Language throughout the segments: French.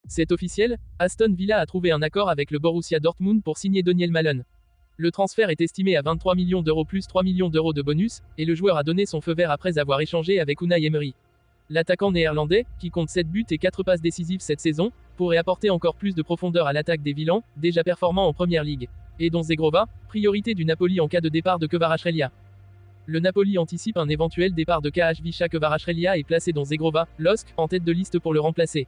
C'est officiel, Aston Villa a trouvé un accord avec le Borussia Dortmund pour signer Daniel Malen. Le transfert est estimé à 23 millions d'euros plus 3 millions d'euros de bonus, et le joueur a donné son feu vert après avoir échangé avec Unai Emery. L'attaquant néerlandais, qui compte 7 buts et 4 passes décisives cette saison, pourrait apporter encore plus de profondeur à l'attaque des Villans, déjà performant en Première Ligue. Et Don Zegrova, priorité du Napoli en cas de départ de Kvaratskhelia. Le Napoli anticipe un éventuel départ de Kvaratskhelia. Kvaratskhelia et placé Don Zegrova, LOSC, en tête de liste pour le remplacer.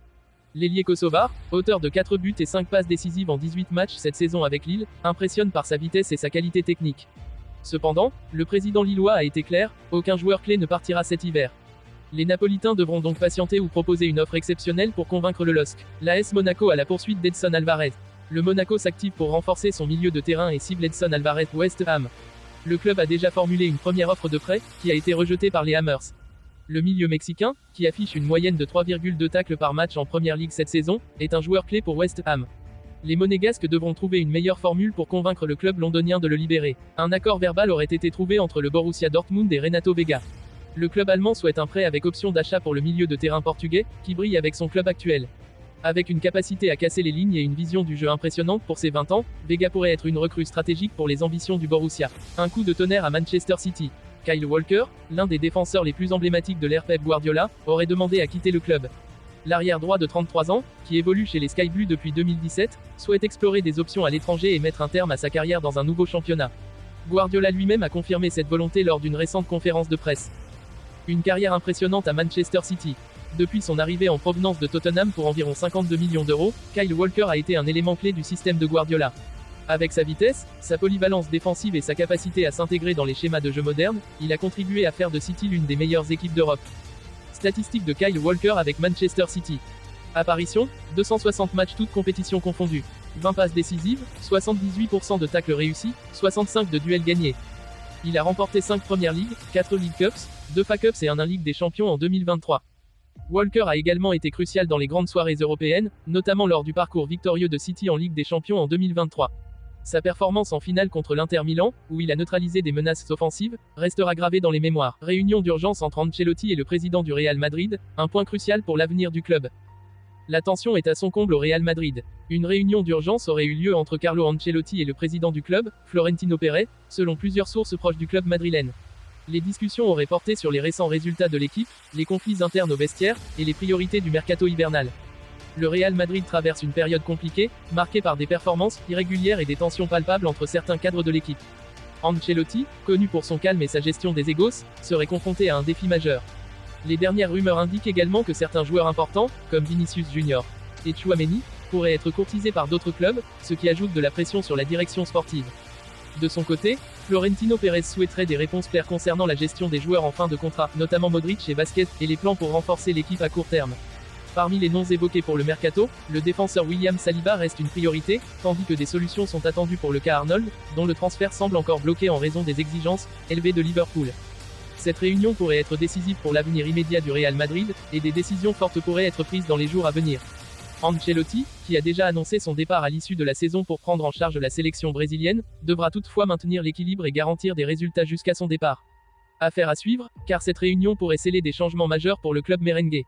L'ailier kosovar, auteur de 4 buts et 5 passes décisives en 18 matchs cette saison avec Lille, impressionne par sa vitesse et sa qualité technique. Cependant, le président lillois a été clair, aucun joueur clé ne partira cet hiver. Les Napolitains devront donc patienter ou proposer une offre exceptionnelle pour convaincre le LOSC. L'AS Monaco à la poursuite d'Edson Alvarez. Le Monaco s'active pour renforcer son milieu de terrain et cible Edson Alvarez West Ham. Le club a déjà formulé une première offre de prêt, qui a été rejetée par les Hammers. Le milieu mexicain, qui affiche une moyenne de 3,2 tacles par match en Première Ligue cette saison, est un joueur clé pour West Ham. Les Monégasques devront trouver une meilleure formule pour convaincre le club londonien de le libérer. Un accord verbal aurait été trouvé entre le Borussia Dortmund et Renato Vega. Le club allemand souhaite un prêt avec option d'achat pour le milieu de terrain portugais, qui brille avec son club actuel. Avec une capacité à casser les lignes et une vision du jeu impressionnante pour ses 20 ans, Vega pourrait être une recrue stratégique pour les ambitions du Borussia. Un coup de tonnerre à Manchester City. Kyle Walker, l'un des défenseurs les plus emblématiques de l'ère Pep Guardiola, aurait demandé à quitter le club. L'arrière droit de 33 ans, qui évolue chez les Sky Blues depuis 2017, souhaite explorer des options à l'étranger et mettre un terme à sa carrière dans un nouveau championnat. Guardiola lui-même a confirmé cette volonté lors d'une récente conférence de presse. Une carrière impressionnante à Manchester City. Depuis son arrivée en provenance de Tottenham pour environ 52 millions d'euros, Kyle Walker a été un élément clé du système de Guardiola. Avec sa vitesse, sa polyvalence défensive et sa capacité à s'intégrer dans les schémas de jeu modernes, il a contribué à faire de City l'une des meilleures équipes d'Europe. Statistiques de Kyle Walker avec Manchester City. Apparition, 260 matchs toutes compétitions confondues. 20 passes décisives, 78% de tacles réussis, 65 de duels gagnés. Il a remporté 5 Première Ligue, 4 League Cups, 2 FA Cups et 1 Ligue des Champions en 2023. Walker a également été crucial dans les grandes soirées européennes, notamment lors du parcours victorieux de City en Ligue des Champions en 2023. Sa performance en finale contre l'Inter Milan, où il a neutralisé des menaces offensives, restera gravée dans les mémoires. Réunion d'urgence entre Ancelotti et le président du Real Madrid, un point crucial pour l'avenir du club. La tension est à son comble au Real Madrid. Une réunion d'urgence aurait eu lieu entre Carlo Ancelotti et le président du club, Florentino Pérez, selon plusieurs sources proches du club madrilène. Les discussions auraient porté sur les récents résultats de l'équipe, les conflits internes au vestiaire, et les priorités du mercato hivernal. Le Real Madrid traverse une période compliquée, marquée par des performances irrégulières et des tensions palpables entre certains cadres de l'équipe. Ancelotti, connu pour son calme et sa gestion des égos, serait confronté à un défi majeur. Les dernières rumeurs indiquent également que certains joueurs importants, comme Vinicius Junior et Tchouaméni, pourraient être courtisés par d'autres clubs, ce qui ajoute de la pression sur la direction sportive. De son côté, Florentino Pérez souhaiterait des réponses claires concernant la gestion des joueurs en fin de contrat, notamment Modric et Vasquez, et les plans pour renforcer l'équipe à court terme. Parmi les noms évoqués pour le mercato, le défenseur William Saliba reste une priorité, tandis que des solutions sont attendues pour le cas Arnold, dont le transfert semble encore bloqué en raison des exigences élevées de Liverpool. Cette réunion pourrait être décisive pour l'avenir immédiat du Real Madrid, et des décisions fortes pourraient être prises dans les jours à venir. Ancelotti, qui a déjà annoncé son départ à l'issue de la saison pour prendre en charge la sélection brésilienne, devra toutefois maintenir l'équilibre et garantir des résultats jusqu'à son départ. Affaire à suivre, car cette réunion pourrait sceller des changements majeurs pour le club merengue.